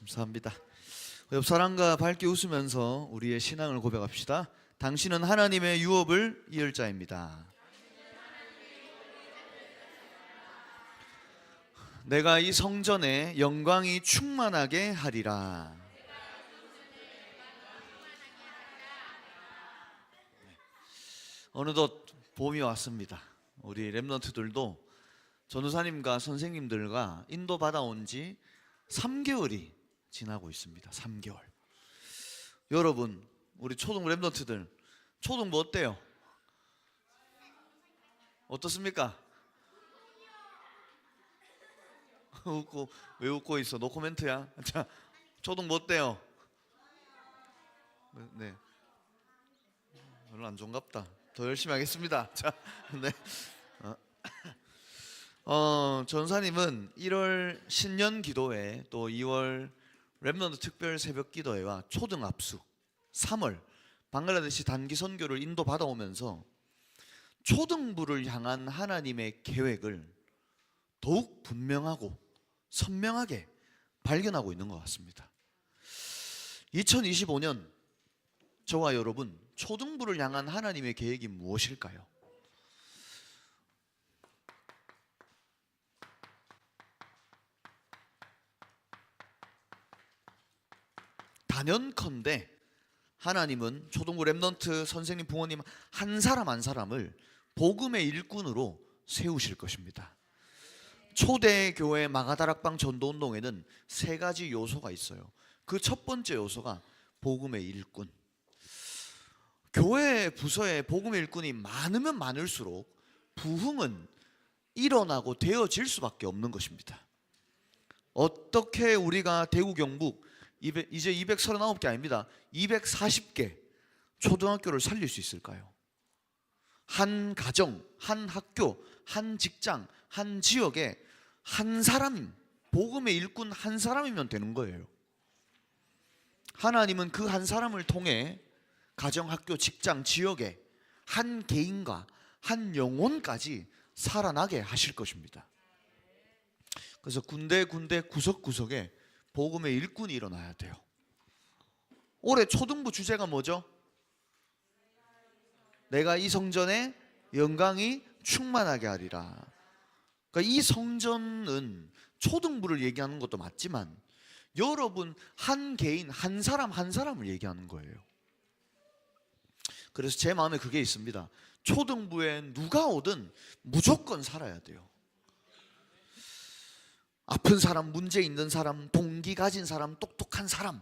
감사합니다. 옆 사람과 밝게 웃으면서 우리의 신앙을 고백합시다. 당신은 하나님의 유업을 이을 자입니다. 내가 이 성전에 영광이 충만하게 하리라. 어느덧 봄이 왔습니다. 우리 렘넌트들도 전도사님과 선생님들과 인도 받아온 지 3개월이 지나고 있습니다. 3개월. 여러분, 우리 초등 렘넌트들 초등부 어때요? 어떻습니까? 웃고, 왜 웃고 있어? 노 코멘트야? 자, 초등부 어때요? 네, 별로 안 좋은갑다. 더 열심히 하겠습니다. 자, 네. 전사님은 1월 신년 기도회, 또 2월 렘넌트 특별 새벽 기도회와 초등 압수, 3월 방글라데시 단기 선교를 인도 받아오면서 초등부를 향한 하나님의 계획을 더욱 분명하고 선명하게 발견하고 있는 것 같습니다. 2025년 저와 여러분, 초등부를 향한 하나님의 계획이 무엇일까요? 단연컨대 하나님은 초등부 렘넌트 선생님 부모님 한 사람 한 사람을 복음의 일꾼으로 세우실 것입니다. 초대교회 마가다락방 전도운동에는 3가지 요소가 있어요. 그 첫 번째 요소가 복음의 일꾼. 교회 부서에 복음의 일꾼이 많으면 많을수록 부흥은 일어나고 되어질 수밖에 없는 것입니다. 어떻게 우리가 대구 경북 이제 239개 아닙니다. 240개 초등학교를 살릴 수 있을까요? 한 가정, 한 학교, 한 직장, 한 지역에 한 사람, 복음의 일꾼 한 사람이면 되는 거예요. 하나님은 그 한 사람을 통해 가정, 학교, 직장, 지역에 한 개인과 한 영혼까지 살아나게 하실 것입니다. 그래서 군데 구석구석에 복음의 일꾼이 일어나야 돼요. 올해 초등부 주제가 뭐죠? 내가 이 성전에 영광이 충만하게 하리라. 그러니까 이 성전은 초등부를 얘기하는 것도 맞지만 여러분 한 개인 한 사람 한 사람을 얘기하는 거예요. 그래서 제 마음에 그게 있습니다. 초등부에 누가 오든 무조건 살아야 돼요. 아픈 사람, 문제 있는 사람, 동기 가진 사람, 똑똑한 사람,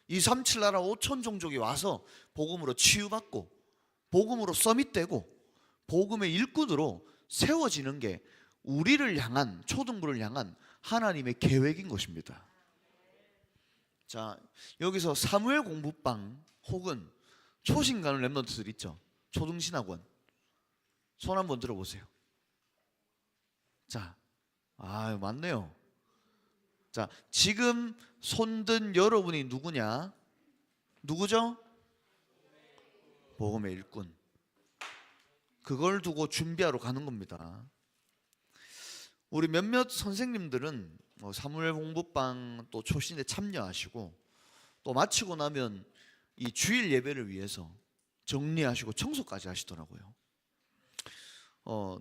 237 나라 5천 종족이 와서 복음으로 치유받고 복음으로 서밋되고 복음의 일꾼으로 세워지는 게 우리를 향한, 초등부를 향한 하나님의 계획인 것입니다. 자, 여기서 사무엘 공부방 혹은 초신 가는 렘넌트들 있죠. 초등신학원 손 한번 들어보세요. 자, 맞네요. 자, 지금 손든 여러분이 누구냐? 누구죠? 복음의 일꾼. 그걸 두고 준비하러 가는 겁니다. 우리 몇몇 선생님들은 사무엘 공부방 또 초신에 참여하시고 또 마치고 나면 이 주일 예배를 위해서 정리하시고 청소까지 하시더라고요.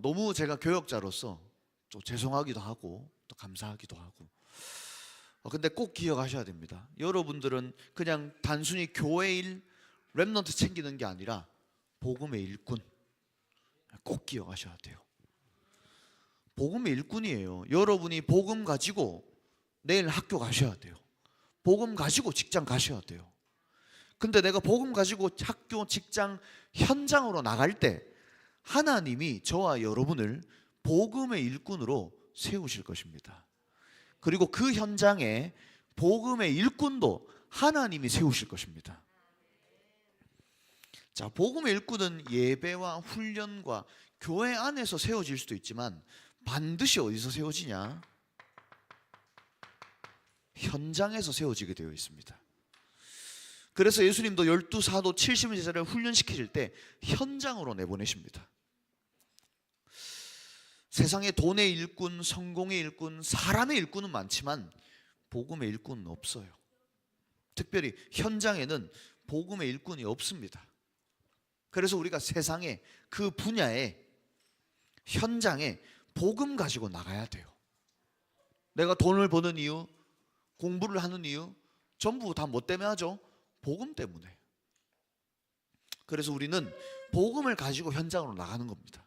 너무 제가 교역자로서 또 죄송하기도 하고 또 감사하기도 하고. 근데 꼭 기억하셔야 됩니다. 여러분들은 그냥 단순히 교회 일, 렘넌트 챙기는 게 아니라 복음의 일꾼. 꼭 기억하셔야 돼요. 복음의 일꾼이에요. 여러분이 복음 가지고 내일 학교 가셔야 돼요. 복음 가지고 직장 가셔야 돼요. 근데 내가 복음 가지고 학교, 직장, 현장으로 나갈 때 하나님이 저와 여러분을 복음의 일꾼으로 세우실 것입니다. 그리고 그 현장에 복음의 일꾼도 하나님이 세우실 것입니다. 자, 복음의 일꾼은 예배와 훈련과 교회 안에서 세워질 수도 있지만 반드시 어디서 세워지냐? 현장에서 세워지게 되어 있습니다. 그래서 예수님도 12사도 70제자를 훈련시키실 때 현장으로 내보내십니다. 세상에 돈의 일꾼, 성공의 일꾼, 사람의 일꾼은 많지만 복음의 일꾼은 없어요. 특별히 현장에는 복음의 일꾼이 없습니다. 그래서 우리가 세상에 그 분야에 현장에 복음 가지고 나가야 돼요. 내가 돈을 버는 이유, 공부를 하는 이유 전부 다 뭐 때문에 하죠? 복음 때문에. 그래서 우리는 복음을 가지고 현장으로 나가는 겁니다.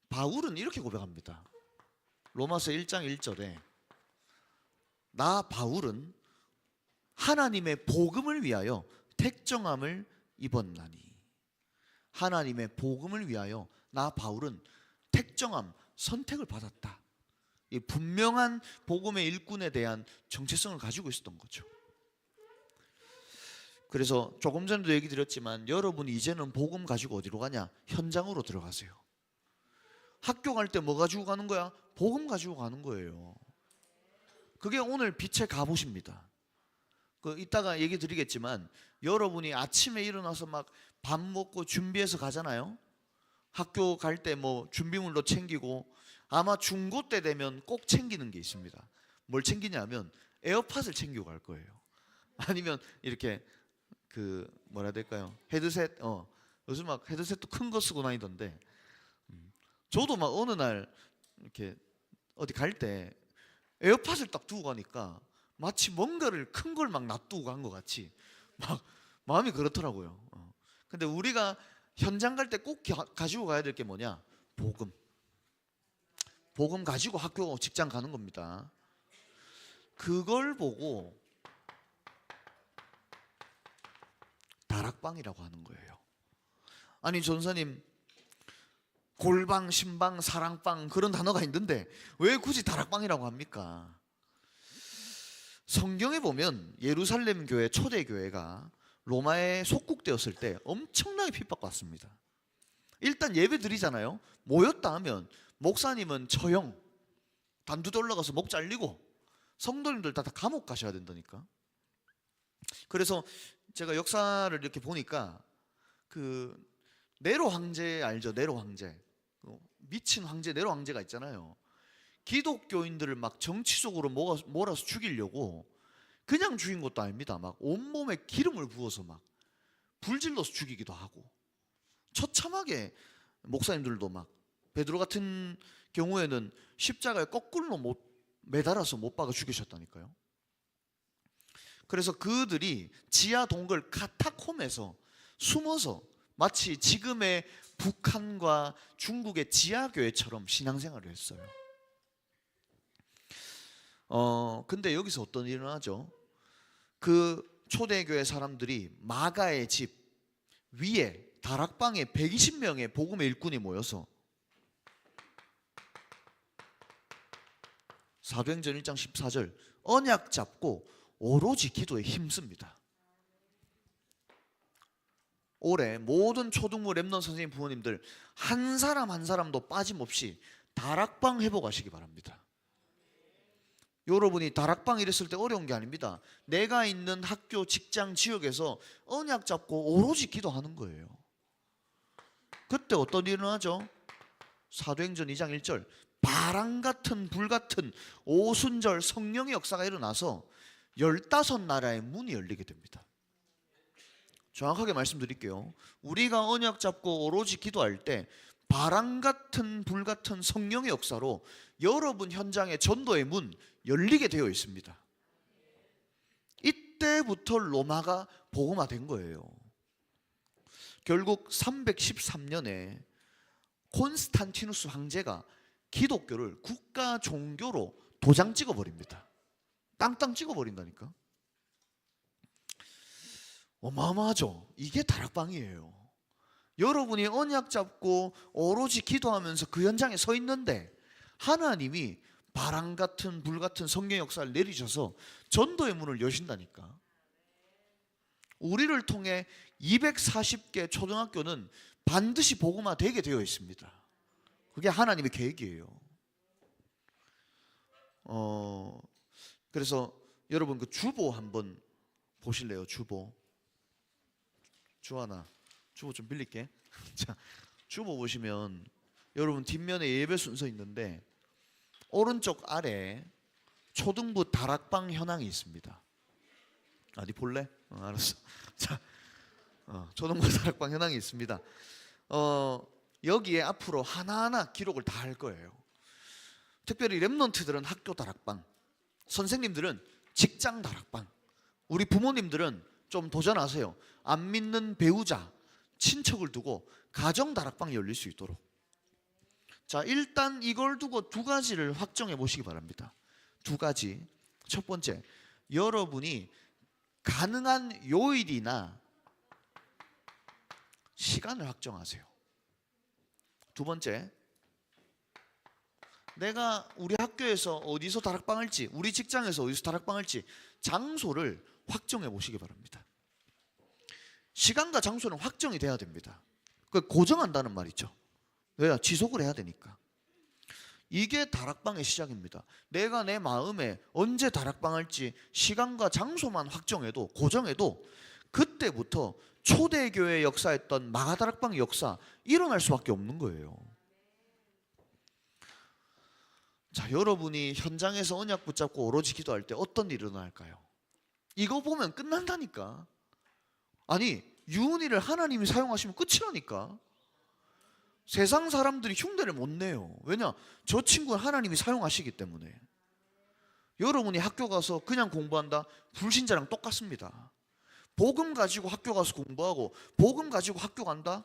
바울은 이렇게 고백합니다. 로마서 1장 1절에 나 바울은 하나님의 복음을 위하여 택정함을 입었나니. 하나님의 복음을 위하여 나 바울은 택정함, 선택을 받았다. 이 분명한 복음의 일꾼에 대한 정체성을 가지고 있었던 거죠. 그래서 조금 전에도 얘기 드렸지만 여러분이 이제는 복음 가지고 어디로 가냐? 현장으로 들어가세요. 학교 갈 때 뭐 가지고 가는 거야? 복음 가지고 가는 거예요. 그게 오늘 빛의 갑옷입니다. 이따가 얘기 드리겠지만 여러분이 아침에 일어나서 막 밥 먹고 준비해서 가잖아요. 학교 갈 때 뭐 준비물도 챙기고 아마 중고 때 되면 꼭 챙기는 게 있습니다. 뭘 챙기냐면 에어팟을 챙기고 갈 거예요. 아니면 이렇게 뭐라 해야 될까요? 헤드셋. 요즘 막 헤드셋도 큰 거 쓰고 다니던데. 저도 막 어느 날 이렇게 어디 갈 때 에어팟을 딱 두고 가니까 마치 뭔가를 큰 걸 막 놔두고 간 것 같이 막 마음이 그렇더라고요. 근데 우리가 현장 갈 때 꼭 가지고 가야 될 게 뭐냐? 복음. 복음 가지고 학교 직장 가는 겁니다. 그걸 보고 다락방이라고 하는 거예요. 아니 전사님, 골방, 신방, 사랑방 그런 단어가 있는데 왜 굳이 다락방이라고 합니까? 성경에 보면 예루살렘 교회, 초대 교회가 로마에 속국되었을 때 엄청나게 핍박받습니다. 일단 예배 드리잖아요. 모였다 하면 목사님은 처형, 단두대 올라가서 목 잘리고 성도님들 다 감옥 가셔야 된다니까. 그래서 제가 역사를 이렇게 보니까 네로 황제 알죠? 네로 황제. 미친 황제 네로 황제가 있잖아요. 기독교인들을 막 정치적으로 몰아서 죽이려고 그냥 죽인 것도 아닙니다. 막 온몸에 기름을 부어서 막 불질러서 죽이기도 하고, 처참하게 목사님들도 막 베드로 같은 경우에는 십자가에 거꾸로 매달아서 못 박아 죽이셨다니까요. 그래서 그들이 지하 동굴 카타콤에서 숨어서 마치 지금의 북한과 중국의 지하교회처럼 신앙생활을 했어요. 근데 여기서 어떤 일이 일어나죠? 그 초대교회 사람들이 마가의 집 위에 다락방에 120명의 복음의 일꾼이 모여서 사도행전 1장 14절 언약 잡고 오로지 기도에 힘씁니다. 올해 모든 초등부 랩넌트 선생님 부모님들 한 사람 한 사람도 빠짐없이 다락방 회복하시기 바랍니다. 여러분이 다락방 이랬을 때 어려운 게 아닙니다. 내가 있는 학교, 직장, 지역에서 언약 잡고 오로지 기도하는 거예요. 그때 어떤 일이 일어나죠? 사도행전 2장 1절 바람 같은 불 같은 오순절 성령의 역사가 일어나서 15나라의 문이 열리게 됩니다. 정확하게 말씀드릴게요. 우리가 언약 잡고 오로지 기도할 때 바람 같은 불 같은 성령의 역사로 여러분 현장의 전도의 문 열리게 되어 있습니다. 이때부터 로마가 복음화된 거예요. 결국 313년에 콘스탄티누스 황제가 기독교를 국가 종교로 도장 찍어버립니다. 땅땅 찍어버린다니까. 어마어마하죠. 이게 다락방이에요. 여러분이 언약 잡고 오로지 기도하면서 그 현장에 서 있는데 하나님이 바람 같은 불 같은 성령 역사를 내리셔서 전도의 문을 여신다니까. 우리를 통해 240개 초등학교는 반드시 복음화 되게 되어 있습니다. 그게 하나님의 계획이에요. 그래서 여러분 그 주보 한번 보실래요? 주보. 주하나, 주보 좀 빌릴게. 자, 주보 보시면 여러분 뒷면에 예배 순서 있는데 오른쪽 아래 초등부 다락방 현황이 있습니다. 어디 볼래? 알았어. 자, 초등부 다락방 현황이 있습니다. 여기에 앞으로 하나하나 기록을 다 할 거예요. 특별히 랩런트들은 학교 다락방, 선생님들은 직장 다락방, 우리 부모님들은 좀 도전하세요. 안 믿는 배우자, 친척을 두고 가정 다락방이 열릴 수 있도록. 자, 일단 이걸 두고 두 가지를 확정해 보시기 바랍니다. 두 가지. 첫 번째, 여러분이 가능한 요일이나 시간을 확정하세요. 두 번째, 내가 우리 학교에서 어디서 다락방 할지, 우리 직장에서 어디서 다락방 할지 장소를 확정해 보시기 바랍니다. 시간과 장소는 확정이 돼야 됩니다. 고정한다는 말이죠. 왜냐? 지속을 해야 되니까. 이게 다락방의 시작입니다. 내가 내 마음에 언제 다락방 할지 시간과 장소만 확정해도, 고정해도 그때부터 초대교회 역사했던 마가다락방 역사 일어날 수밖에 없는 거예요. 자, 여러분이 현장에서 언약 붙잡고 오로지 기도할 때 어떤 일이 일어날까요? 이거 보면 끝난다니까. 아니, 유은이를 하나님이 사용하시면 끝이라니까. 세상 사람들이 흉내를 못 내요. 왜냐? 저 친구는 하나님이 사용하시기 때문에. 여러분이 학교 가서 그냥 공부한다? 불신자랑 똑같습니다. 복음 가지고 학교 가서 공부하고 복음 가지고 학교 간다?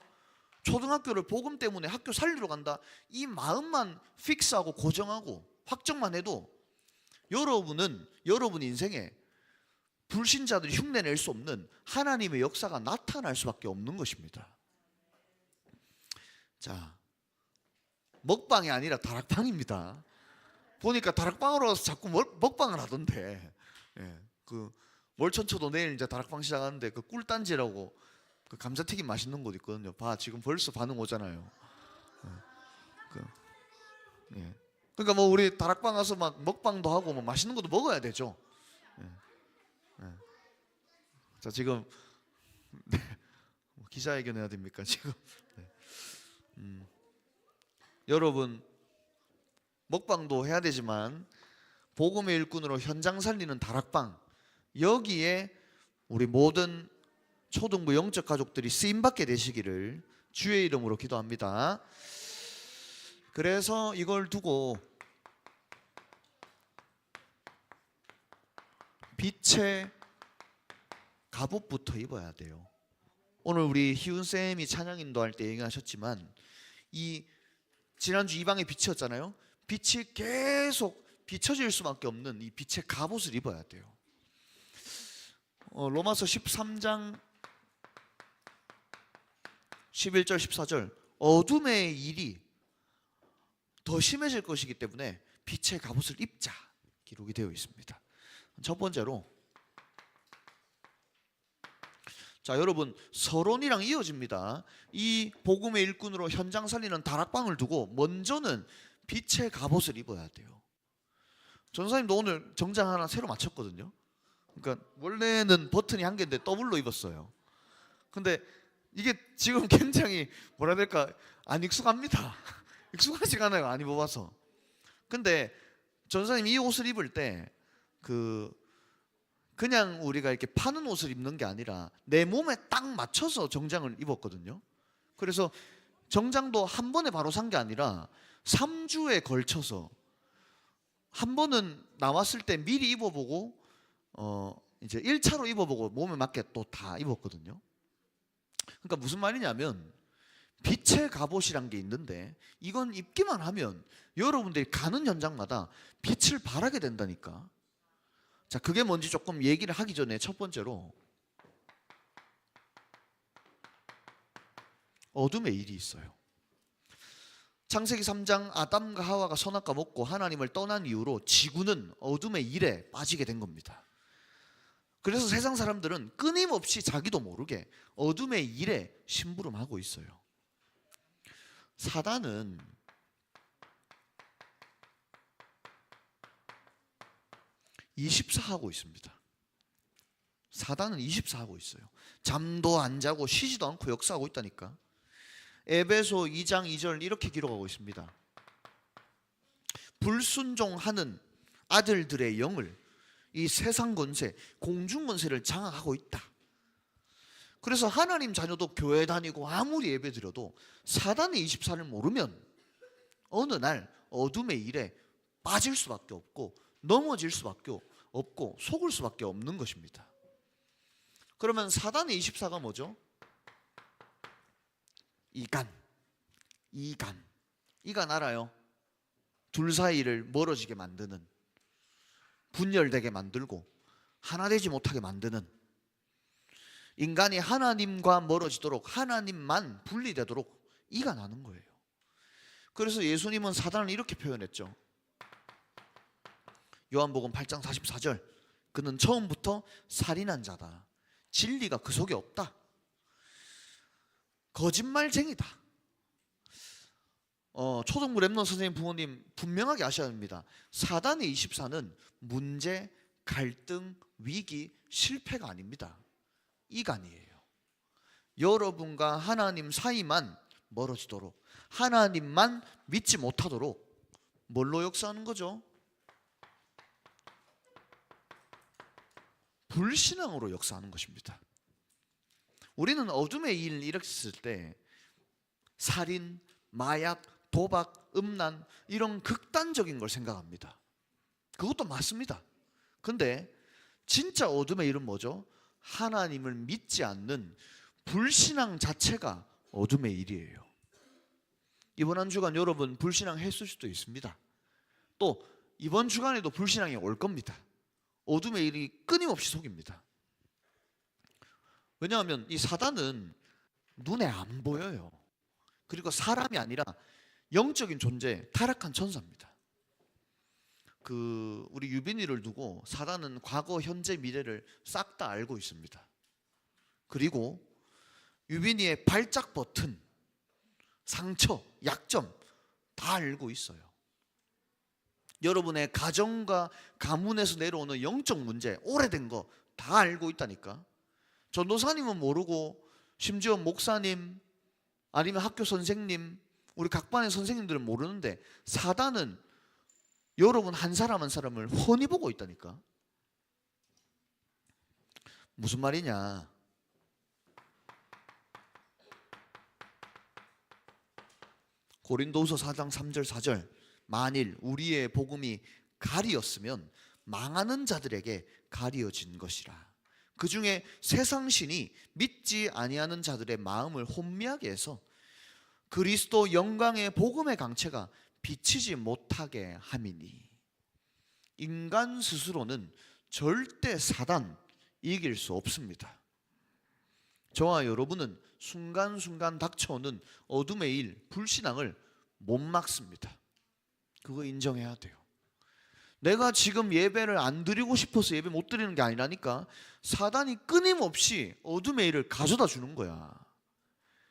초등학교를 복음 때문에 학교 살리러 간다? 이 마음만 픽스하고 고정하고 확정만 해도 여러분은 여러분 인생에 불신자들이 흉내낼 수 없는 하나님의 역사가 나타날 수밖에 없는 것입니다. 자, 먹방이 아니라 다락방입니다. 보니까 다락방으로 와서 자꾸 먹방을 하던데. 예, 그 월천초도 내일 이제 다락방 시작하는데 그 꿀단지라고 그 감자튀김 맛있는 곳 있거든요. 봐, 지금 벌써 반응 오잖아요. 예. 그러니까 뭐 우리 다락방 가서 막 먹방도 하고 뭐 맛있는 것도 먹어야 되죠. 예. 예. 자, 지금 네. 기자회견 해야 됩니까 지금? 네. 여러분 먹방도 해야 되지만 복음의 일꾼으로 현장 살리는 다락방, 여기에 우리 모든 초등부 영적 가족들이 쓰임받게 되시기를 주의 이름으로 기도합니다. 그래서 이걸 두고 빛의 갑옷부터 입어야 돼요. 오늘 우리 희훈쌤이 찬양 인도할 때 얘기하셨지만 이 지난주 이방의 빛이었잖아요. 빛이 계속 비춰질 수밖에 없는 이 빛의 갑옷을 입어야 돼요. 로마서 13장 11절 14절 어둠의 일이 더 심해질 것이기 때문에 빛의 갑옷을 입자 기록이 되어 있습니다. 첫 번째로, 자, 여러분 서론이랑 이어집니다. 이 복음의 일꾼으로 현장 살리는 다락방을 두고 먼저는 빛의 갑옷을 입어야 돼요. 전사님도 오늘 정장 하나 새로 맞췄거든요. 그러니까 원래는 버튼이 한 개인데 더블로 입었어요. 근데 이게 지금 굉장히 뭐라 해야 될까, 안 익숙합니다. 익숙하지가 않아요, 안 입어봐서. 근데 전사님이 이 옷을 입을 때 그냥 우리가 이렇게 파는 옷을 입는 게 아니라 내 몸에 딱 맞춰서 정장을 입었거든요. 그래서 정장도 한 번에 바로 산 게 아니라 3주에 걸쳐서 한 번은 나왔을 때 미리 입어보고 이제 1차로 입어보고 몸에 맞게 또 다 입었거든요. 그러니까 무슨 말이냐면 빛의 갑옷이란 게 있는데 이건 입기만 하면 여러분들이 가는 현장마다 빛을 발하게 된다니까. 자, 그게 뭔지 조금 얘기를 하기 전에 첫 번째로 어둠의 일이 있어요. 창세기 3장 아담과 하와가 선악과 먹고 하나님을 떠난 이후로 지구는 어둠의 일에 빠지게 된 겁니다. 그래서 세상 사람들은 끊임없이 자기도 모르게 어둠의 일에 심부름하고 있어요. 사단은 (24) 하고 있습니다. 사단은 (24) 하고 있어요. 잠도 안 자고 쉬지도 않고 역사하고 있다니까. 에베소 2장 2절 이렇게 기록하고 있습니다. 불순종하는 아들들의 영을 이 세상 권세, 공중 권세를 장악하고 있다. 그래서 하나님 자녀도 교회 다니고 아무리 예배 드려도 사단의 24를 모르면 어느 날 어둠의 일에 빠질 수밖에 없고 넘어질 수밖에 없고 속을 수밖에 없는 것입니다. 그러면 사단의 24가 뭐죠? 이간 알아요? 둘 사이를 멀어지게 만드는, 분열되게 만들고 하나 되지 못하게 만드는, 인간이 하나님과 멀어지도록, 하나님만 분리되도록 이간하는 거예요. 그래서 예수님은 사단을 이렇게 표현했죠. 요한복음 8장 44절, 그는 처음부터 살인한 자다. 진리가 그 속에 없다. 거짓말쟁이다. 초등부 랩넌트 선생님 부모님 분명하게 아셔야 합니다. 사단의 24는 문제, 갈등, 위기, 실패가 아닙니다. 이간이에요. 여러분과 하나님 사이만 멀어지도록, 하나님만 믿지 못하도록 뭘로 역사하는 거죠? 불신앙으로 역사하는 것입니다. 우리는 어둠의 일 일으켰을 때 살인, 마약, 도박, 음란 이런 극단적인 걸 생각합니다. 그것도 맞습니다. 근데 진짜 어둠의 일은 뭐죠? 하나님을 믿지 않는 불신앙 자체가 어둠의 일이에요. 이번 한 주간 여러분 불신앙 했을 수도 있습니다. 또 이번 주간에도 불신앙이 올 겁니다. 어둠의 일이 끊임없이 속입니다. 왜냐하면 이 사단은 눈에 안 보여요. 그리고 사람이 아니라 영적인 존재, 타락한 천사입니다. 우리 유빈이를 두고 사단은 과거, 현재, 미래를 싹 다 알고 있습니다. 그리고 유빈이의 발작 버튼, 상처, 약점 다 알고 있어요. 여러분의 가정과 가문에서 내려오는 영적 문제, 오래된 거 다 알고 있다니까. 전도사님은 모르고, 심지어 목사님 아니면 학교 선생님, 우리 각 반의 선생님들은 모르는데 사단은 여러분 한 사람 한 사람을 훤히 보고 있다니까. 무슨 말이냐? 고린도후서 4장 3절 4절, 만일 우리의 복음이 가리였으면 망하는 자들에게 가리어진 것이라. 그 중에 세상 신이 믿지 아니하는 자들의 마음을 혼미하게 해서 그리스도 영광의 복음의 강체가 비치지 못하게 함이니. 인간 스스로는 절대 사단 이길 수 없습니다. 저와 여러분은 순간순간 닥쳐오는 어둠의 일, 불신앙을 못 막습니다. 그거 인정해야 돼요. 내가 지금 예배를 안 드리고 싶어서 예배 못 드리는 게 아니라니까. 사단이 끊임없이 어둠의 일을 가져다 주는 거야.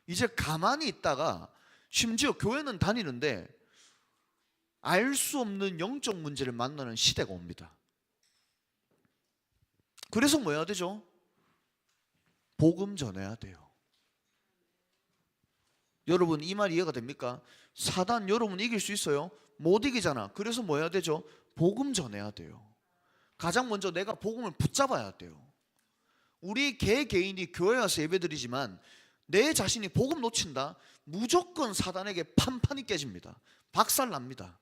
이제 가만히 있다가 심지어 교회는 다니는데 알 수 없는 영적 문제를 만나는 시대가 옵니다. 그래서 뭐 해야 되죠? 복음 전해야 돼요. 여러분 이 말 이해가 됩니까? 사단 여러분 이길 수 있어요? 못 이기잖아. 그래서 뭐 해야 되죠? 복음 전해야 돼요. 가장 먼저 내가 복음을 붙잡아야 돼요. 우리 개인이 교회 와서 예배드리지만 내 자신이 복음 놓친다? 무조건 사단에게 판판이 깨집니다. 박살납니다.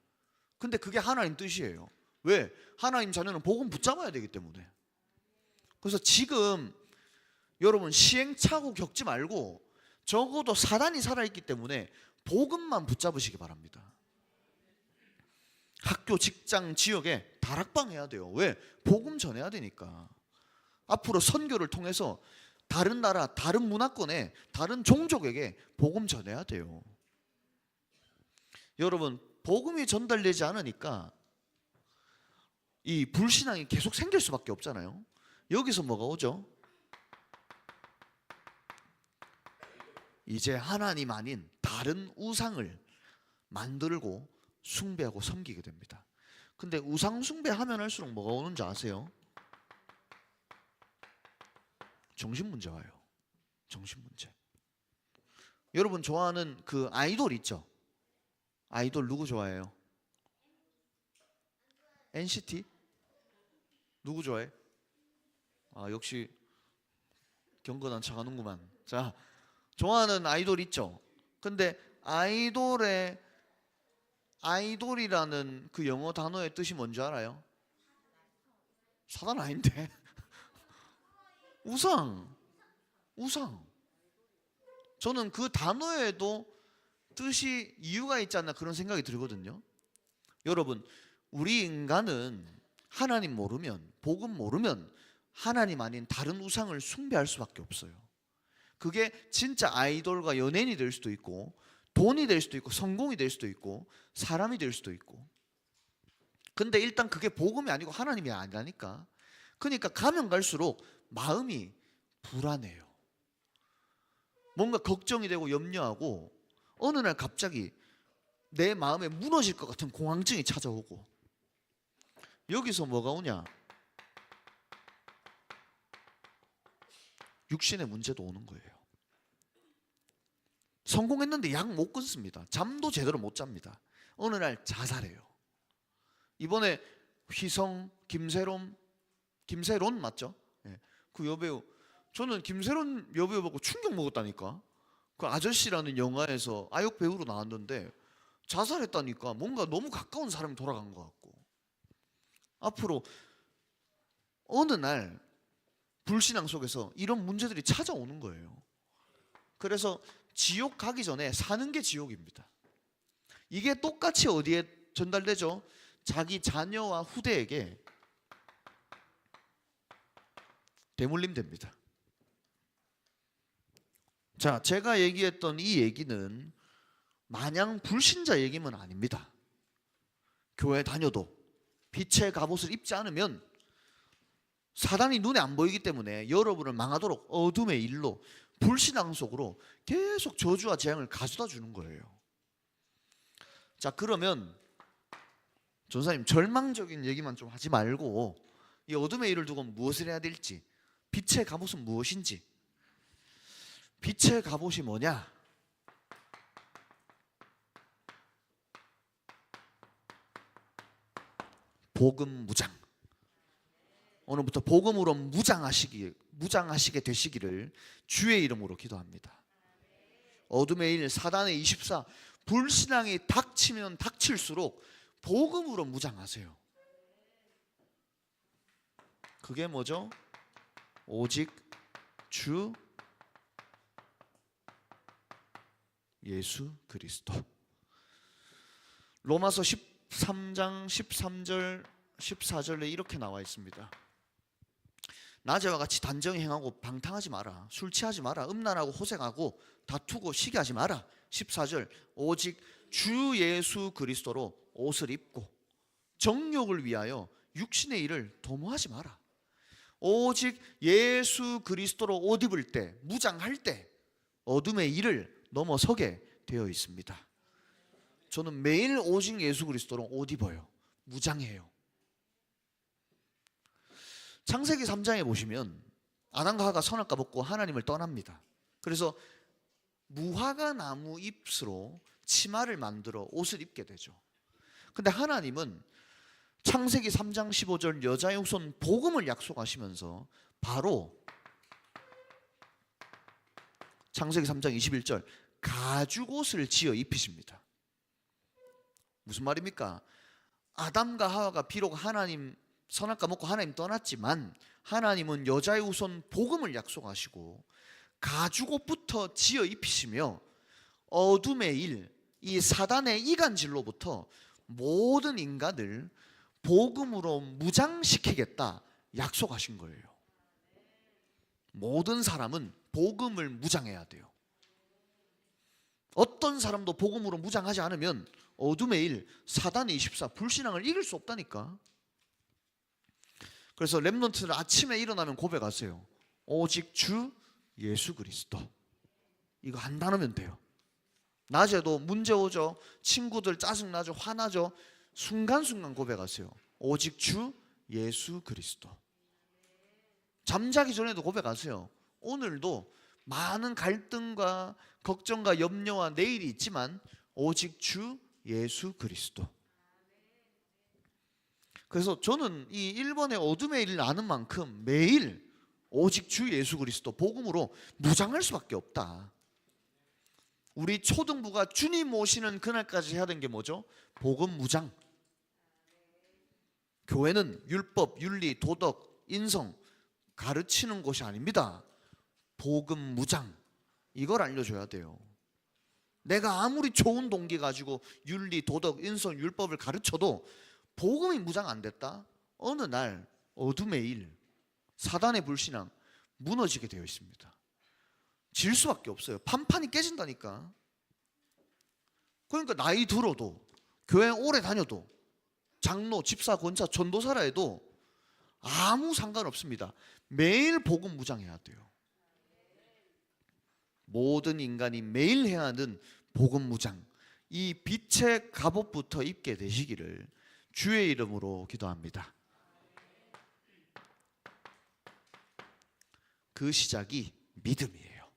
근데 그게 하나님 뜻이에요. 왜? 하나님 자녀는 복음 붙잡아야 되기 때문에. 그래서 지금 여러분 시행착오 겪지 말고 적어도 사단이 살아있기 때문에 복음만 붙잡으시기 바랍니다. 학교, 직장, 지역에 다락방 해야 돼요. 왜? 복음 전해야 되니까. 앞으로 선교를 통해서 다른 나라, 다른 문화권에, 다른 종족에게 복음 전해야 돼요. 여러분 복음이 전달되지 않으니까 이 불신앙이 계속 생길 수밖에 없잖아요. 여기서 뭐가 오죠? 이제 하나님 아닌 다른 우상을 만들고 숭배하고 섬기게 됩니다. 근데 우상 숭배하면 할수록 뭐가 오는 줄 아세요? 정신 문제 와요. 정신 문제. 여러분 좋아하는 그 아이돌 있죠? 아이돌 누구 좋아해요? NCT? 누구 좋아해? 아, 역시 경건한 척 하는구만. 자, 좋아하는 아이돌 있죠? 근데 아이돌이라는 그 영어 단어의 뜻이 뭔지 알아요? 사단 아닌데? 우상. 저는 그 단어에도 뜻이 이유가 있지 않나 그런 생각이 들거든요. 여러분, 우리 인간은 하나님 모르면, 복음 모르면 하나님 아닌 다른 우상을 숭배할 수밖에 없어요. 그게 진짜 아이돌과 연예인이 될 수도 있고, 돈이 될 수도 있고, 성공이 될 수도 있고, 사람이 될 수도 있고. 근데 일단 그게 복음이 아니고 하나님이 아니라니까. 그러니까 가면 갈수록 마음이 불안해요. 뭔가 걱정이 되고 염려하고, 어느 날 갑자기 내 마음에 무너질 것 같은 공황증이 찾아오고. 여기서 뭐가 오냐? 육신의 문제도 오는 거예요. 성공했는데 약 못 끊습니다. 잠도 제대로 못 잡니다. 어느 날 자살해요. 이번에 휘성, 김세론 맞죠? 네. 그 여배우, 저는 김세론 여배우 보고 충격 먹었다니까. 그 아저씨라는 영화에서 아역 배우로 나왔는데 자살했다니까. 뭔가 너무 가까운 사람이 돌아간 것 같고. 앞으로 어느 날 불신앙 속에서 이런 문제들이 찾아오는 거예요. 그래서 지옥 가기 전에 사는 게 지옥입니다. 이게 똑같이 어디에 전달되죠? 자기 자녀와 후대에게 대물림됩니다. 자, 제가 얘기했던 이 얘기는 마냥 불신자 얘기는 아닙니다. 교회 다녀도 빛의 갑옷을 입지 않으면 사단이 눈에 안 보이기 때문에 여러분을 망하도록 어둠의 일로 불신앙 속으로 계속 저주와 재앙을 가져다 주는 거예요. 자, 그러면 전사님, 절망적인 얘기만 좀 하지 말고 이 어둠의 일을 두고 무엇을 해야 될지, 빛의 갑옷은 무엇인지. 빛의 갑옷이 뭐냐? 복음 무장. 오늘부터 복음으로 무장하시게 되시기를 주의 이름으로 기도합니다. 어둠의 일, 사단의 24, 불신앙이 닥치면 닥칠수록 복음으로 무장하세요. 그게 뭐죠? 오직 주 예수 그리스도. 로마서 13장 13절 14절에 이렇게 나와 있습니다. 낮에와 같이 단정히 행하고 방탕하지 마라. 술 취하지 마라. 음란하고 호색하고 다투고 시기하지 마라. 14절, 오직 주 예수 그리스도로 옷을 입고 정욕을 위하여 육신의 일을 도모하지 마라. 오직 예수 그리스도로 옷 입을 때, 무장할 때 어둠의 일을 넘어서게 되어 있습니다. 저는 매일 오직 예수 그리스도로 옷 입어요. 무장해요. 창세기 3장에 보시면 아담과 하와가 선악과 먹고 하나님을 떠납니다. 그래서 무화과 나무 잎으로 치마를 만들어 옷을 입게 되죠. 근데 하나님은 창세기 3장 15절 여자의 후손 복음을 약속하시면서 바로 창세기 3장 21절 가죽옷을 지어 입히십니다. 무슨 말입니까? 아담과 하와가 비록 하나님 선악과 먹고 하나님 떠났지만 하나님은 여자의 후손 복음을 약속하시고 가죽옷부터 지어 입히시며 어둠의 일, 이 사단의 이간질로부터 모든 인간을 복음으로 무장시키겠다 약속하신 거예요. 모든 사람은 복음을 무장해야 돼요. 어떤 사람도 복음으로 무장하지 않으면 어둠의 일, 사단의 24, 불신앙을 이길 수 없다니까. 그래서 렘넌트들 아침에 일어나면 고백하세요. 오직 주 예수 그리스도. 이거 안 나누면 돼요. 낮에도 문제 오죠. 친구들 짜증나죠. 화나죠. 순간순간 고백하세요. 오직 주 예수 그리스도. 잠자기 전에도 고백하세요. 오늘도 많은 갈등과 걱정과 염려와 내일이 있지만 오직 주 예수 그리스도. 그래서 저는 이 1번의 어둠의 일을 아는 만큼 매일 오직 주 예수 그리스도 복음으로 무장할 수밖에 없다. 우리 초등부가 주님 오시는 그날까지 해야 되는 게 뭐죠? 복음 무장. 교회는 율법, 윤리, 도덕, 인성 가르치는 곳이 아닙니다. 복음 무장. 이걸 알려줘야 돼요. 내가 아무리 좋은 동기 가지고 윤리, 도덕, 인성, 율법을 가르쳐도 복음이 무장 안 됐다? 어느 날 어둠의 일, 사단의 불신앙 무너지게 되어 있습니다. 질 수밖에 없어요. 판판이 깨진다니까. 그러니까 나이 들어도, 교회 오래 다녀도, 장로, 집사, 권사, 전도사라 해도 아무 상관없습니다. 매일 복음 무장해야 돼요. 모든 인간이 매일 해야 하는 복음 무장, 이 빛의 갑옷부터 입게 되시기를 주의 이름으로 기도합니다. 그 시작이 믿음이에요.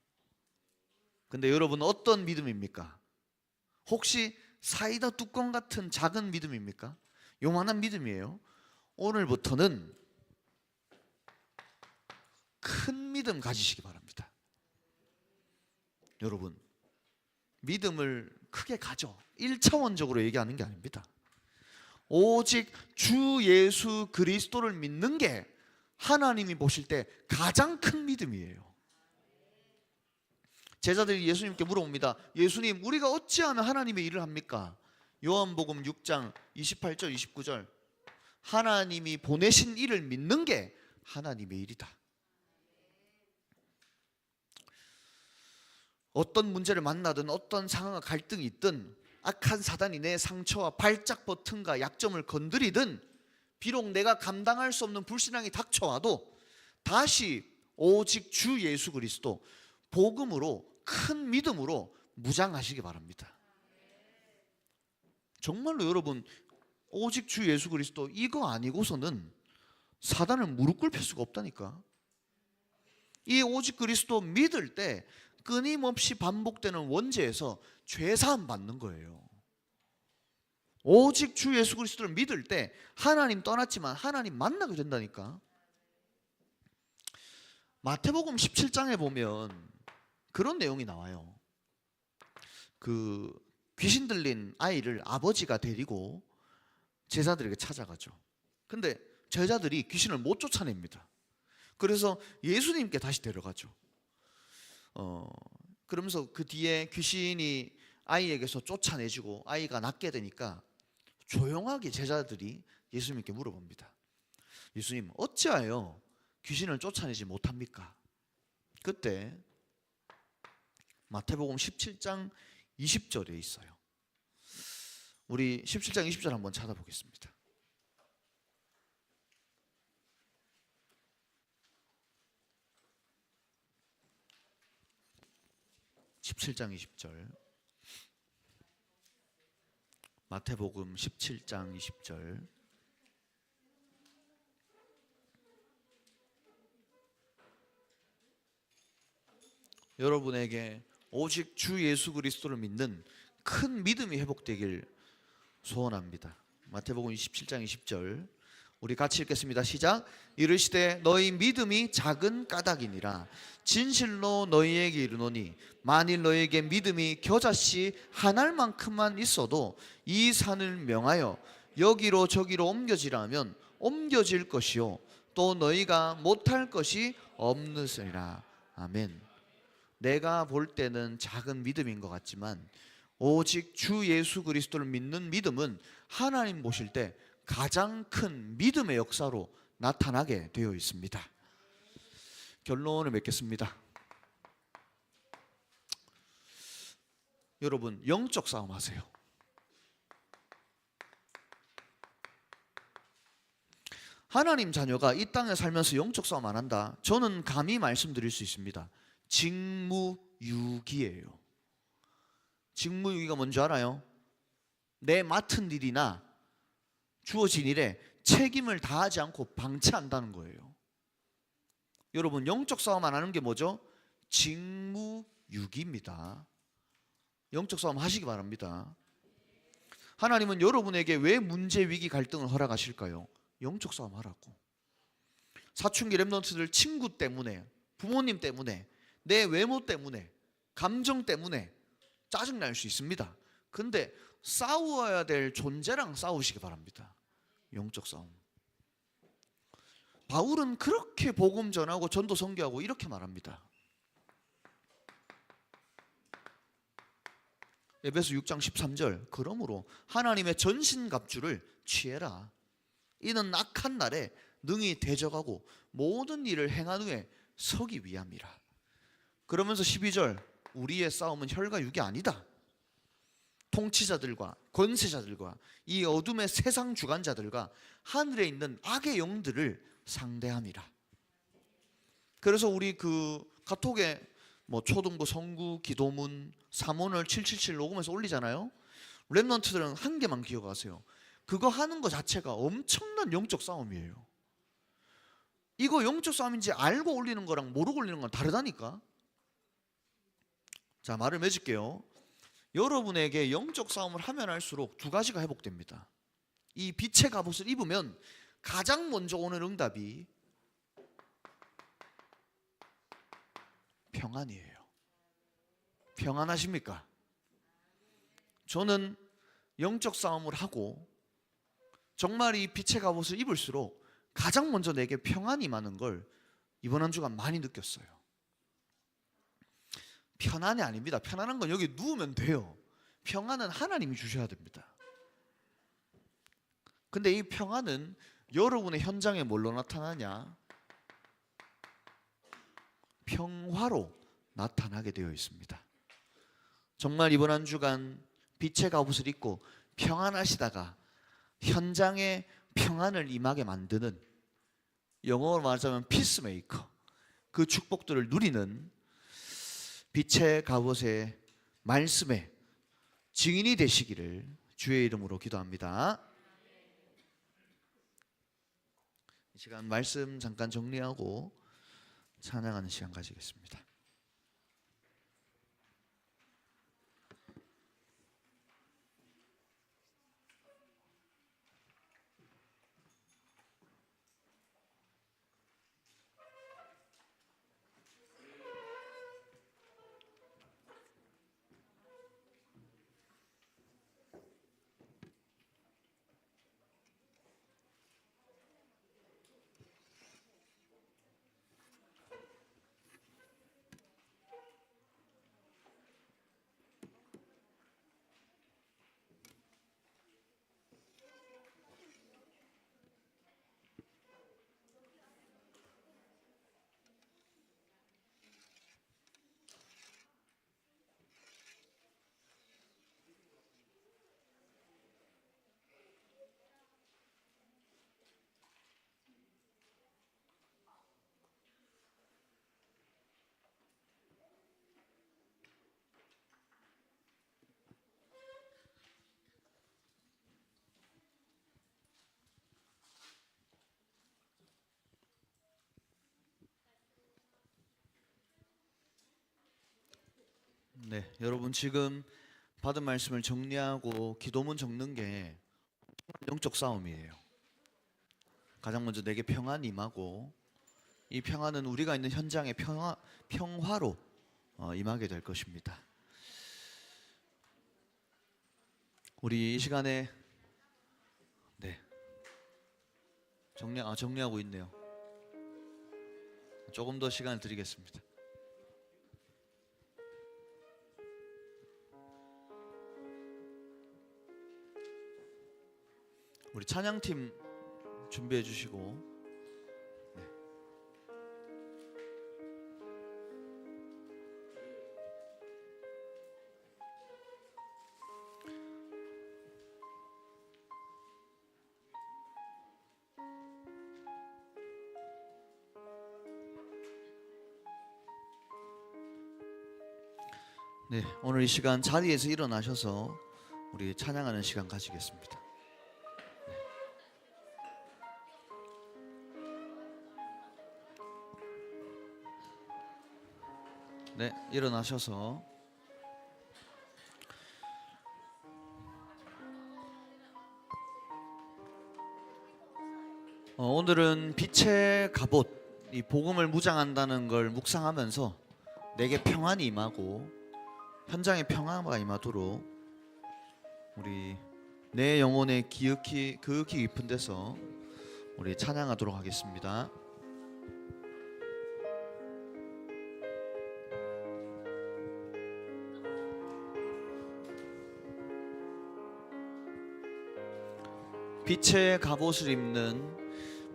근데 여러분 어떤 믿음입니까? 혹시 사이다 뚜껑 같은 작은 믿음입니까? 요만한 믿음이에요. 오늘부터는 큰 믿음 가지시기 바랍니다. 여러분, 믿음을 크게 가져 1차원적으로 얘기하는 게 아닙니다. 오직 주 예수 그리스도를 믿는 게 하나님이 보실 때 가장 큰 믿음이에요. 제자들이 예수님께 물어봅니다. 예수님, 우리가 어찌하면 하나님의 일을 합니까? 요한복음 6장 28절 29절, 하나님이 보내신 일을 믿는 게 하나님의 일이다. 어떤 문제를 만나든 어떤 상황과 갈등이 있든 악한 사단이 내 상처와 발작 버튼과 약점을 건드리든 비록 내가 감당할 수 없는 불신앙이 닥쳐와도 다시 오직 주 예수 그리스도 복음으로 큰 믿음으로 무장하시기 바랍니다. 정말로 여러분, 오직 주 예수 그리스도 이거 아니고서는 사단을 무릎 꿇힐 수가 없다니까. 이 오직 그리스도 믿을 때 끊임없이 반복되는 원죄에서 죄사함 받는 거예요. 오직 주 예수 그리스도를 믿을 때 하나님 떠났지만 하나님 만나게 된다니까. 마태복음 17장에 보면 그런 내용이 나와요. 그 귀신 들린 아이를 아버지가 데리고 제자들에게 찾아가죠. 근데 제자들이 귀신을 못 쫓아냅니다. 그래서 예수님께 다시 데려가죠. 그러면서 그 뒤에 귀신이 아이에게서 쫓아내주고 아이가 낫게 되니까 조용하게 제자들이 예수님께 물어봅니다. 예수님, 어찌하여 귀신을 쫓아내지 못합니까? 그때 마태복음 17장 20절에 있어요. 우리 17장 20절 한번 찾아보겠습니다. (17장 20절) 마태복음 17장 20절. 여러분에게 오직 주 예수 그리스도를 믿는 큰 믿음이 회복되길 소원합니다. 마태복음 17장 20절 우리 같이 읽겠습니다. 시작. 이르시되 너희 믿음이 작은 까닭이니라. 진실로 너희에게 이르노니 만일 너희에게 믿음이 겨자씨 한 알만큼만 있어도 이 산을 명하여 여기로 저기로 옮겨지라면 옮겨질 것이요 또 너희가 못할 것이 없느니라. 아멘. 내가 볼 때는 작은 믿음인 것 같지만 오직 주 예수 그리스도를 믿는 믿음은 하나님 보실 때 가장 큰 믿음의 역사로 나타나게 되어 있습니다. 결론을 맺겠습니다. 여러분, 영적 싸움 하세요. 하나님 자녀가 이 땅에 살면서 영적 싸움 안 한다? 저는 감히 말씀드릴 수 있습니다. 직무유기예요. 직무유기가 뭔지 알아요? 내 맡은 일이나 주어진 일에 책임을 다하지 않고 방치한다는 거예요. 여러분, 영적 싸움 안 하는 게 뭐죠? 직무유기입니다. 영적 싸움 하시기 바랍니다. 하나님은 여러분에게 왜 문제, 위기, 갈등을 허락하실까요? 영적 싸움 하라고. 사춘기 렘넌트들 친구 때문에, 부모님 때문에, 내 외모 때문에, 감정 때문에 짜증날 수 있습니다. 근데 싸워야 될 존재랑 싸우시기 바랍니다. 영적 싸움. 바울은 그렇게 복음 전하고 전도 선교하고 이렇게 말합니다. 에베소 6장 13절, 그러므로 하나님의 전신갑주를 취해라. 이는 악한 날에 능히 대적하고 모든 일을 행한 후에 서기 위함이라. 그러면서 12절, 우리의 싸움은 혈과 육이 아니다. 통치자들과 권세자들과 이 어둠의 세상 주관자들과 하늘에 있는 악의 영들을 상대함이라. 그래서 우리 그 카톡에 초등부 성구 기도문 삼원을 777 녹음해서 올리잖아요. 렘넌트들은 한 개만 기억하세요. 그거 하는 거 자체가 엄청난 영적 싸움이에요. 이거 영적 싸움인지 알고 올리는 거랑 모르고 올리는 건 다르다니까. 자, 말을 맺을게요. 여러분에게 영적 싸움을 하면 할수록 두 가지가 회복됩니다. 이 빛의 갑옷을 입으면 가장 먼저 오는 응답이 평안이에요. 평안하십니까? 저는 영적 싸움을 하고 정말 이 빛의 갑옷을 입을수록 가장 먼저 내게 평안이 많은 걸 이번 한 주간 많이 느꼈어요. 편안이 아닙니다. 편안한 건 여기 누우면 돼요. 평안은 하나님이 주셔야 됩니다. 근데 이 평안은 여러분의 현장에 뭘로 나타나냐? 평화로 나타나게 되어 있습니다. 정말 이번 한 주간 빛의 갑옷을 입고 평안하시다가 현장에 평안을 임하게 만드는, 영어로 말하자면 피스메이커, 그 축복들을 누리는 빛의 갑옷의 말씀에 증인이 되시기를 주의 이름으로 기도합니다. 이 시간 말씀 잠깐 정리하고 찬양하는 시간 가지겠습니다. 네, 여러분 지금 받은 말씀을 정리하고 기도문 적는 게 영적 싸움이에요. 가장 먼저 내게 평안이 임하고 이 평안은 우리가 있는 현장의 평화로 임하게 될 것입니다. 우리 이 시간에 정리하고 있네요. 조금 더 시간을 드리겠습니다. 우리 찬양팀 준비해 주시고, 오늘 이 시간 자리에서 일어나셔서 우리 찬양하는 시간 가지겠습니다. 네, 일어나셔서 오늘은 빛의 갑옷, 이 복음을 무장한다는 걸 묵상하면서 내게 평안이 임하고 현장에 평화가 임하도록 우리 내 영혼의 그윽히 깊은 데서 우리 찬양하도록 하겠습니다. 빛의 갑옷을 입는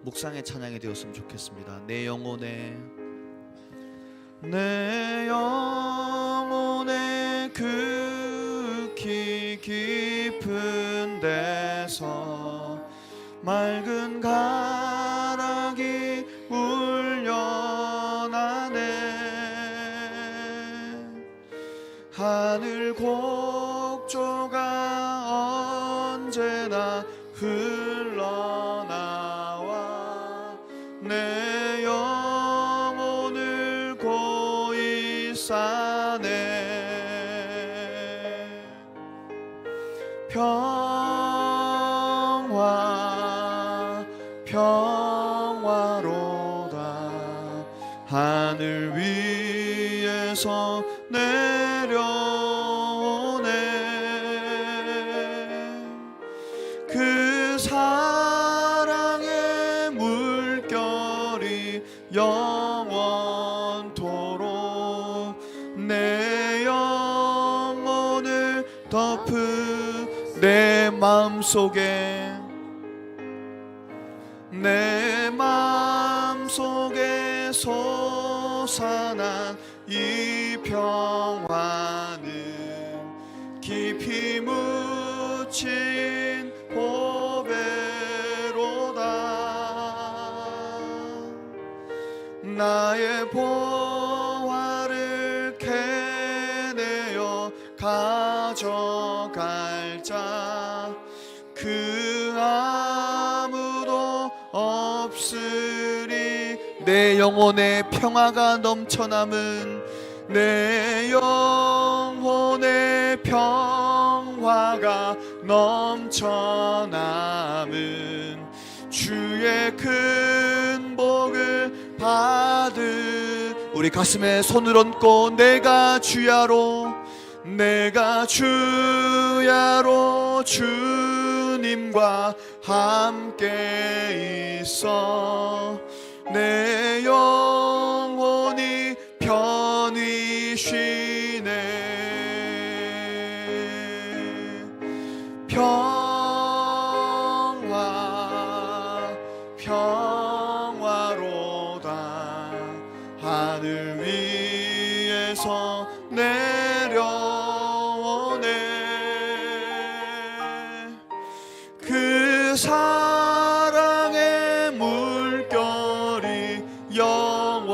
묵상의 찬양이 되었으면 좋겠습니다. 내 영혼의 극히 깊은 데서 맑은 가락이 울려나네. 하늘 곡조가 언제나 흘러나와 내 영혼을 고이 싸네. 평화로다. 하늘 위에서 내려오네. 그 사랑의 물결이 영원토록 내 영혼을 덮은 내 마음속에 솟아난 이 평화는 깊이 묻힌 보배로다. 나의 보화를 캐내어 가져갈 자 그 아무도 없으리. 내 영혼의 평화가 넘쳐남은 내 영혼의 평화가 넘쳐남은 주의 큰 복을 받은 우리 가슴에 손을 얹고 내가 주야로 주님과 함께 있어 내 영혼이 편히 쉬네. 평화로다. 하늘 위에서 내려오네. 그 사랑의 물결이 영원토록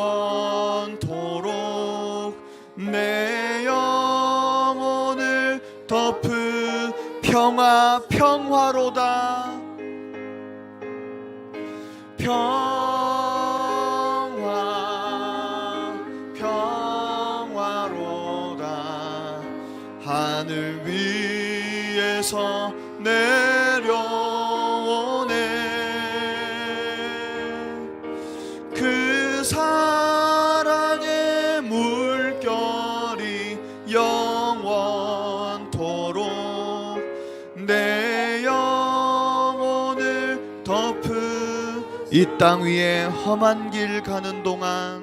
내 영혼을 덮은 평화로다. 평화로다. 하늘 위에서 내려오네. 그 사랑의 물결이 영원토록 내 영혼을 덮은 이 땅 위에 험한 길 가는 동안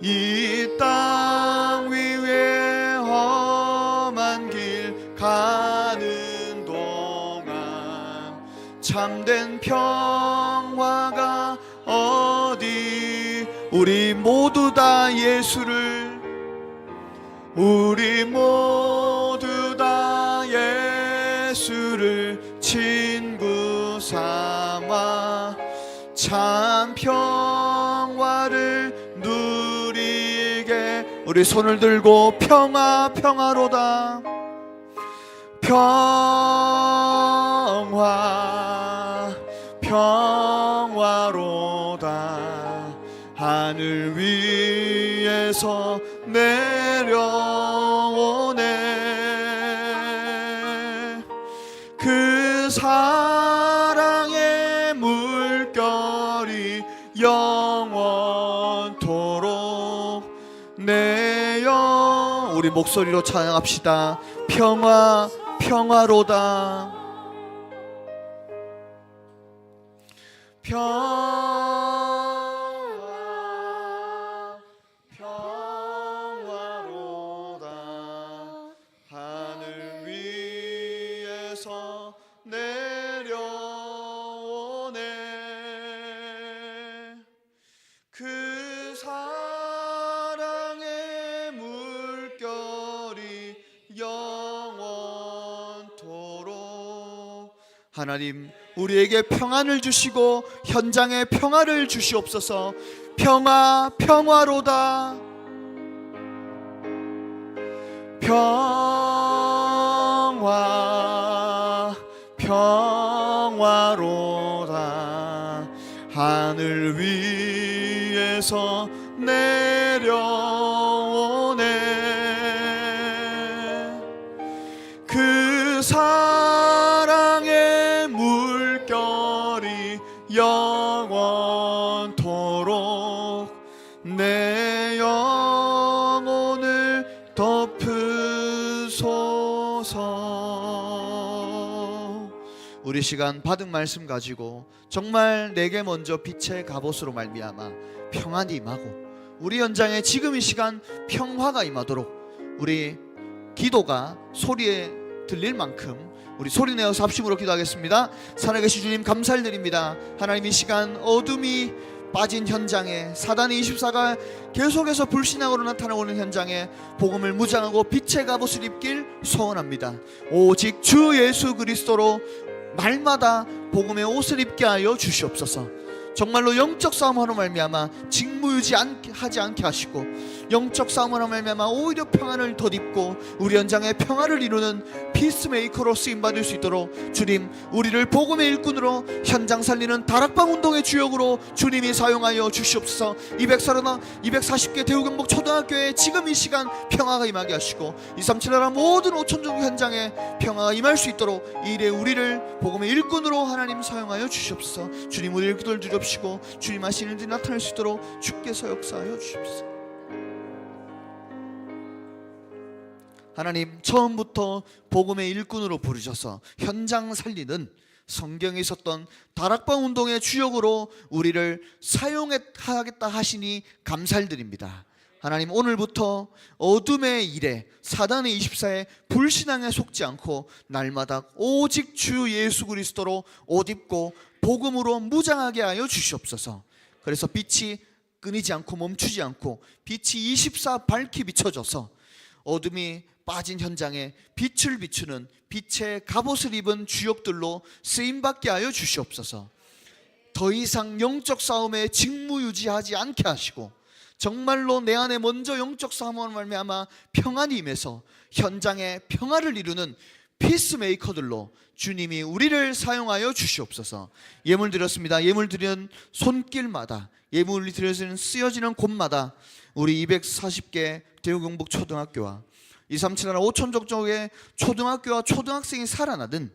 이 땅 위에 험한 길 가는 동안 참된 평화가 어디. 우리 모두 다 예수를 친구 삼아 참 평화를 누리게. 우리 손을 들고 평화로다. 평화로다. 하늘 위에 위에서 내려오네. 그 사랑의 물결이 영원토록 내 영. 우리 목소리로 찬양합시다. 평화 평화로다. 평화 평화로다. 하늘 위에서 내려오네. 그 사랑의 물결이 영원토록. 하나님, 우리에게 평안을 주시고 현장에 평화를 주시옵소서. 평화 평화로다. 평화 평화로다. 하늘 위에서 내려오네. 그 사랑의 물결이 영원토록 내 영혼을 덮으소서. 우리 시간 받은 말씀 가지고 정말 내게 먼저 빛의 갑옷으로 말미암아 평안이 임하고 우리 현장에 지금 이 시간 평화가 임하도록 우리 기도가 소리에 들릴 만큼 우리 소리내어서 합심으로 기도하겠습니다. 살아계신 주님 감사를 드립니다. 하나님, 이 시간 어둠이 빠진 현장에 사단의 24가 계속해서 불신앙으로 나타나오는 현장에 복음을 무장하고 빛의 갑옷을 입길 소원합니다. 오직 주 예수 그리스도로 날마다 복음의 옷을 입게 하여 주시옵소서. 정말로 영적 싸움으로 말미암아 직무유지하지 않게 하시고 영적 싸움으로 말미암아 오히려 평안을 덧입고 우리 현장에 평화를 이루는 피스메이커로 쓰임받을 수 있도록 주님, 우리를 복음의 일꾼으로 현장 살리는 다락방 운동의 주역으로 주님이 사용하여 주시옵소서. 240개 대우경북 초등학교에 지금 이 시간 평화가 임하게 하시고 237 나라 모든 5천종 현장에 평화가 임할 수 있도록 이 일에 우리를 복음의 일꾼으로 하나님 사용하여 주시옵소서. 주님, 우리를 기도를 주옵시고 주님 하시는 일들이 나타날 수 있도록 주께서 역사하여 주시옵소서. 하나님, 처음부터 복음의 일꾼으로 부르셔서 현장 살리는 성경에 있었던 다락방 운동의 주역으로 우리를 사용하겠다 하시니 감사를 드립니다. 하나님, 오늘부터 어둠의 일에 사단의 24에 불신앙에 속지 않고 날마다 오직 주 예수 그리스도로 옷 입고 복음으로 무장하게 하여 주시옵소서. 그래서 빛이 끊이지 않고 멈추지 않고 빛이 24 밝히 비춰져서 어둠이 빠진 현장에 빛을 비추는 빛의 갑옷을 입은 주역들로 쓰임받게 하여 주시옵소서. 더 이상 영적 싸움에 직무유지하지 않게 하시고 정말로 내 안에 먼저 영적 싸움으로 말미암아 평안이 임해서 현장에 평화를 이루는 피스메이커들로 주님이 우리를 사용하여 주시옵소서. 예물 드렸습니다. 예물 드리는 손길마다, 예물이 드려지는 쓰여지는 곳마다 우리 240개 대우경북 초등학교와 237 나라 5천족 쪽의 초등학교와 초등학생이 살아나든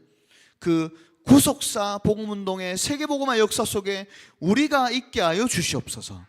그 구속사 복음운동의 세계복음화 역사 속에 우리가 있게 하여 주시옵소서.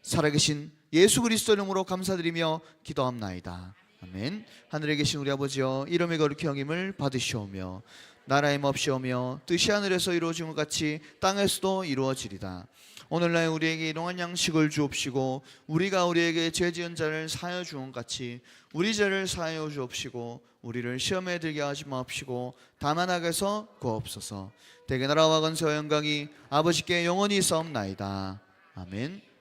살아계신 예수 그리스도 이름으로 감사드리며 기도합나이다. 아멘. 하늘에 계신 우리 아버지여, 이름의 거룩히 여김을 받으시오며 나라의 몹시오며 뜻이 하늘에서 이루어진 것 같이 땅에서도 이루어지리다. 오늘날 우리에게 일용할 양식을 주옵시고 우리가 우리에게 죄 지은 자를 사하여 주온 같이 우리 죄를 사하여 주옵시고 우리를 시험에 들게 하지 마옵시고 다만 악에서 구하옵소서. 대개 나라와 권세와 영광이 아버지께 영원히 있사옵나이다. 아멘.